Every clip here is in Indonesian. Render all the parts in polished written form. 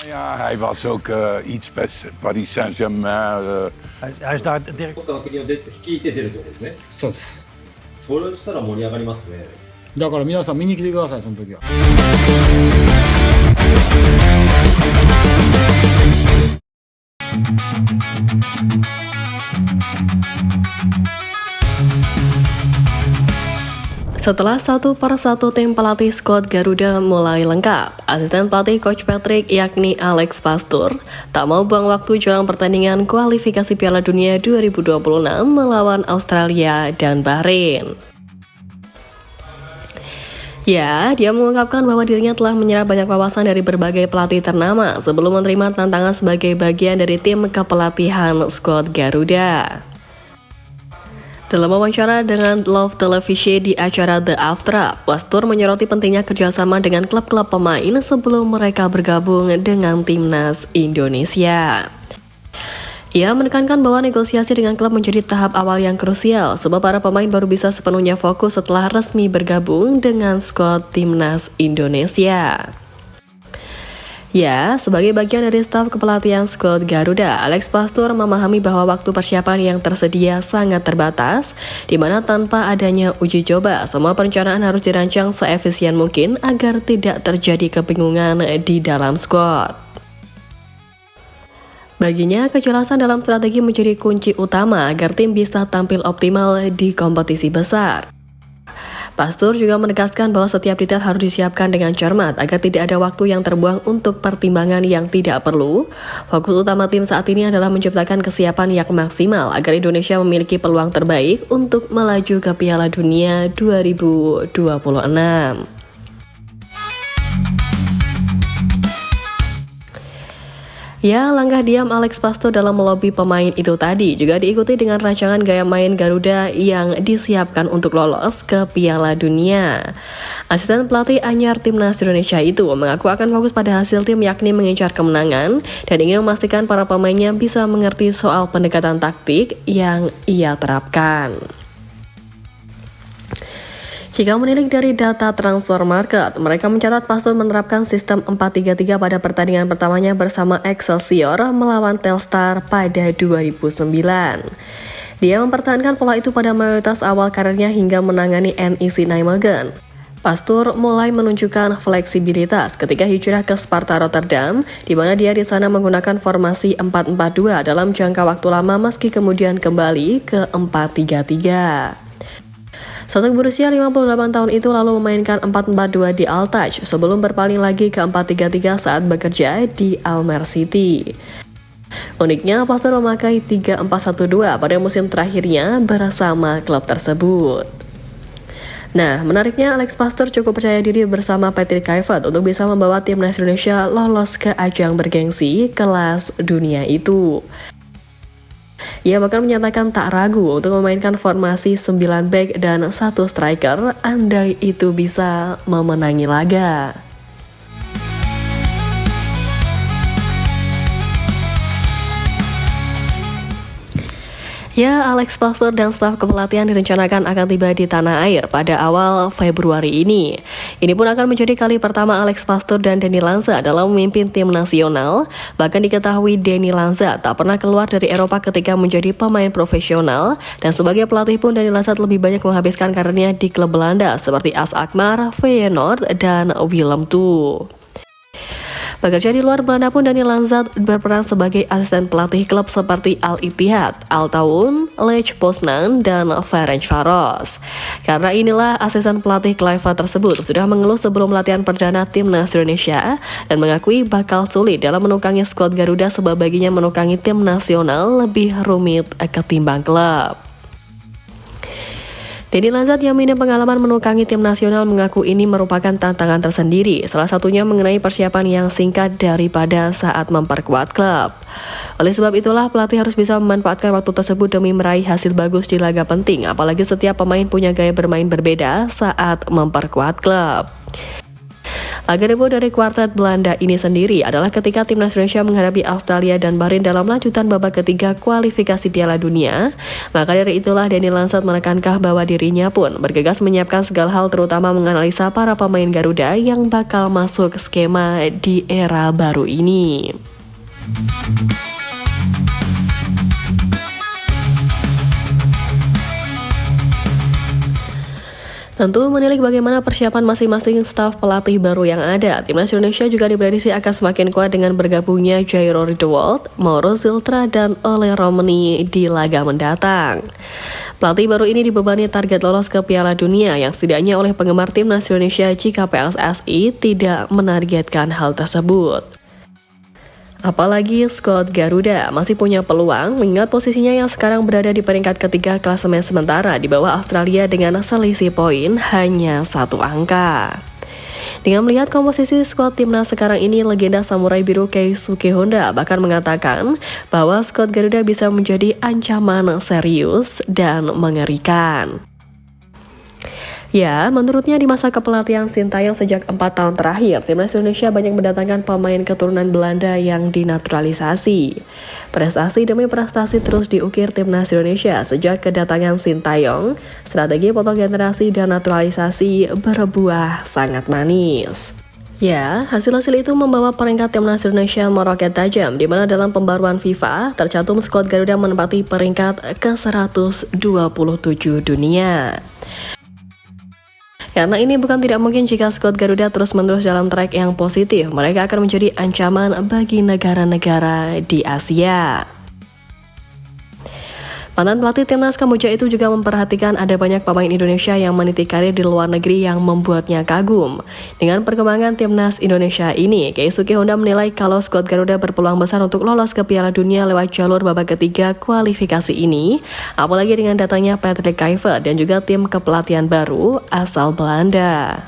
Ja, hij was ook iets bij Paris Saint-Germain. Hij is daar direct. 国家国を率いて出るってことですね。そうです。それしたら盛り上がりますね。だから皆さん見に来てください、その時は。Setelah satu persatu tim pelatih skuad Garuda mulai lengkap, asisten pelatih Coach Patrick yakni Alex Pastur tak mau buang waktu jelang pertandingan kualifikasi Piala Dunia 2026 melawan Australia dan Bahrain. Ya, dia mengungkapkan bahwa dirinya telah menyerap banyak wawasan dari berbagai pelatih ternama sebelum menerima tantangan sebagai bagian dari tim kepelatihan skuad Garuda. Dalam wawancara dengan Love Television di acara The After, Pastur menyoroti pentingnya kerjasama dengan klub-klub pemain sebelum mereka bergabung dengan timnas Indonesia. Ia menekankan bahwa negosiasi dengan klub menjadi tahap awal yang krusial, sebab para pemain baru bisa sepenuhnya fokus setelah resmi bergabung dengan skuad timnas Indonesia. Ya, sebagai bagian dari staf kepelatihan skuad Garuda, Alex Pastur memahami bahwa waktu persiapan yang tersedia sangat terbatas, di mana tanpa adanya uji coba, semua perencanaan harus dirancang seefisien mungkin agar tidak terjadi kebingungan di dalam skuad. Baginya, kejelasan dalam strategi menjadi kunci utama agar tim bisa tampil optimal di kompetisi besar. Pastur juga menegaskan bahwa setiap detail harus disiapkan dengan cermat agar tidak ada waktu yang terbuang untuk pertimbangan yang tidak perlu. Fokus utama tim saat ini adalah menciptakan kesiapan yang maksimal agar Indonesia memiliki peluang terbaik untuk melaju ke Piala Dunia 2026. Ya, langkah diam Alex Pastur dalam melobi pemain itu tadi juga diikuti dengan rancangan gaya main Garuda yang disiapkan untuk lolos ke Piala Dunia. Asisten pelatih anyar timnas Indonesia itu mengaku akan fokus pada hasil tim yakni mengincar kemenangan dan ingin memastikan para pemainnya bisa mengerti soal pendekatan taktik yang ia terapkan. Jika menilik dari data transfer market, mereka mencatat Pastur menerapkan sistem 4-3-3 pada pertandingan pertamanya bersama Excelsior melawan Telstar pada 2009. Dia mempertahankan pola itu pada mayoritas awal karirnya hingga menangani NEC Nijmegen. Pastur mulai menunjukkan fleksibilitas ketika hijrah ke Sparta Rotterdam, di mana dia di sana menggunakan formasi 4-4-2 dalam jangka waktu lama meski kemudian kembali ke 4-3-3. Sosok berusia 58 tahun itu lalu memainkan 4-4-2 di Al Taj sebelum berpaling lagi ke 4-3-3 saat bekerja di Almer City. Uniknya, Pastur memakai 3-4-1-2 pada musim terakhirnya bersama klub tersebut. Nah, menariknya Alex Pastur cukup percaya diri bersama Patrick Kluivert untuk bisa membawa timnas Indonesia lolos ke ajang bergengsi kelas dunia itu. Ia bahkan menyatakan tak ragu untuk memainkan formasi 9 back dan 1 striker andai itu bisa memenangi laga. Ya, Alex Pastur dan staf kepelatihan direncanakan akan tiba di tanah air pada awal Februari ini. Ini pun akan menjadi kali pertama Alex Pastur dan Denny Lanza dalam memimpin tim nasional. Bahkan diketahui Denny Lanza tak pernah keluar dari Eropa ketika menjadi pemain profesional. Dan sebagai pelatih pun Denny Lanza lebih banyak menghabiskan karirnya di klub Belanda seperti AS Alkmaar, Feyenoord, dan Willem II. Bekerja di luar Belanda pun Denny Lanza berperan sebagai asisten pelatih klub seperti Al Ittihad, Al Tawun, Lech Poznan, dan Ferencváros. Karena inilah asisten pelatih Kluivert tersebut sudah mengeluh sebelum latihan perdana timnas Indonesia dan mengakui bakal sulit dalam menukangi skuad Garuda sebab baginya menukangi tim nasional lebih rumit ketimbang klub. Denny Lanza yang punya pengalaman menukangi tim nasional mengaku ini merupakan tantangan tersendiri, salah satunya mengenai persiapan yang singkat daripada saat memperkuat klub. Oleh sebab itulah pelatih harus bisa memanfaatkan waktu tersebut demi meraih hasil bagus di laga penting, apalagi setiap pemain punya gaya bermain berbeda saat memperkuat klub. Laga debut dari kuartet Belanda ini sendiri adalah ketika timnas Indonesia menghadapi Australia dan Bahrain dalam lanjutan babak ketiga kualifikasi Piala Dunia. Maka dari itulah Denny Lansat menekankan bahwa dirinya pun bergegas menyiapkan segala hal, terutama menganalisa para pemain Garuda yang bakal masuk skema di era baru ini. Tentu menilik bagaimana persiapan masing-masing staf pelatih baru yang ada. Timnas Indonesia juga diprediksi akan semakin kuat dengan bergabungnya Jairo Riedewald, Mauro Ziltra, dan Ole Romani di laga mendatang. Pelatih baru ini dibebani target lolos ke Piala Dunia yang setidaknya oleh penggemar Timnas Indonesia jika PSSI tidak menargetkan hal tersebut. Apalagi skuad Garuda masih punya peluang mengingat posisinya yang sekarang berada di peringkat ketiga klasemen sementara di bawah Australia dengan selisih poin hanya 1 angka. Dengan melihat komposisi skuad timnas sekarang ini, legenda Samurai Biru Keisuke Honda bahkan mengatakan bahwa skuad Garuda bisa menjadi ancaman serius dan mengerikan. Ya, menurutnya di masa kepelatihan Sintayong sejak 4 tahun terakhir, Timnas Indonesia banyak mendatangkan pemain keturunan Belanda yang dinaturalisasi. Prestasi demi prestasi terus diukir Timnas Indonesia sejak kedatangan Sintayong. Strategi potong generasi dan naturalisasi berbuah sangat manis. Ya, hasil-hasil itu membawa peringkat Timnas Indonesia meroket tajam, di mana dalam pembaruan FIFA tercantum skuad Garuda menempati peringkat ke-127 dunia. Karena ini bukan tidak mungkin jika skuad Garuda terus-menerus dalam track yang positif, mereka akan menjadi ancaman bagi negara-negara di Asia. Mantan pelatih Timnas Kamboja itu juga memperhatikan ada banyak pemain Indonesia yang meniti karir di luar negeri yang membuatnya kagum. Dengan perkembangan Timnas Indonesia ini, Keisuke Honda menilai kalau skuad Garuda berpeluang besar untuk lolos ke Piala Dunia lewat jalur babak ketiga kualifikasi ini, apalagi dengan datangnya Patrick Kluivert dan juga tim kepelatihan baru asal Belanda.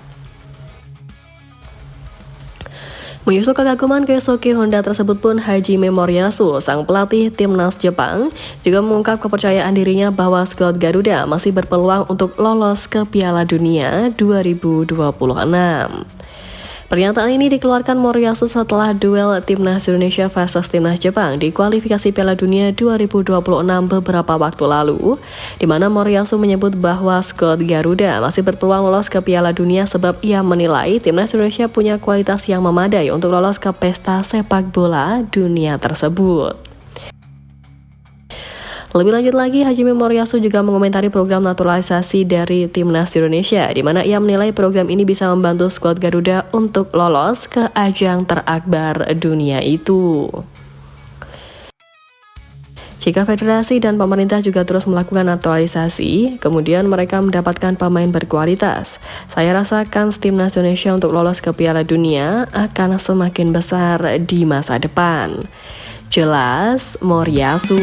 Menyusul kekaguman Keisuke Honda tersebut pun, Hajime Moriyasu, sang pelatih Timnas Jepang, juga mengungkap kepercayaan dirinya bahwa skuad Garuda masih berpeluang untuk lolos ke Piala Dunia 2026. Pernyataan ini dikeluarkan Moriyasu setelah duel Timnas Indonesia versus Timnas Jepang di kualifikasi Piala Dunia 2026 beberapa waktu lalu, di mana Moriyasu menyebut bahwa skuad Garuda masih berpeluang lolos ke Piala Dunia sebab ia menilai Timnas Indonesia punya kualitas yang memadai untuk lolos ke pesta sepak bola dunia tersebut. Lebih lanjut lagi, Hajime Moriyasu juga mengomentari program naturalisasi dari Timnas Indonesia, di mana ia menilai program ini bisa membantu skuad Garuda untuk lolos ke ajang terakbar dunia itu. Jika federasi dan pemerintah juga terus melakukan naturalisasi, kemudian mereka mendapatkan pemain berkualitas, saya rasakan Timnas Indonesia untuk lolos ke Piala Dunia akan semakin besar di masa depan. Jelas Moriyasu.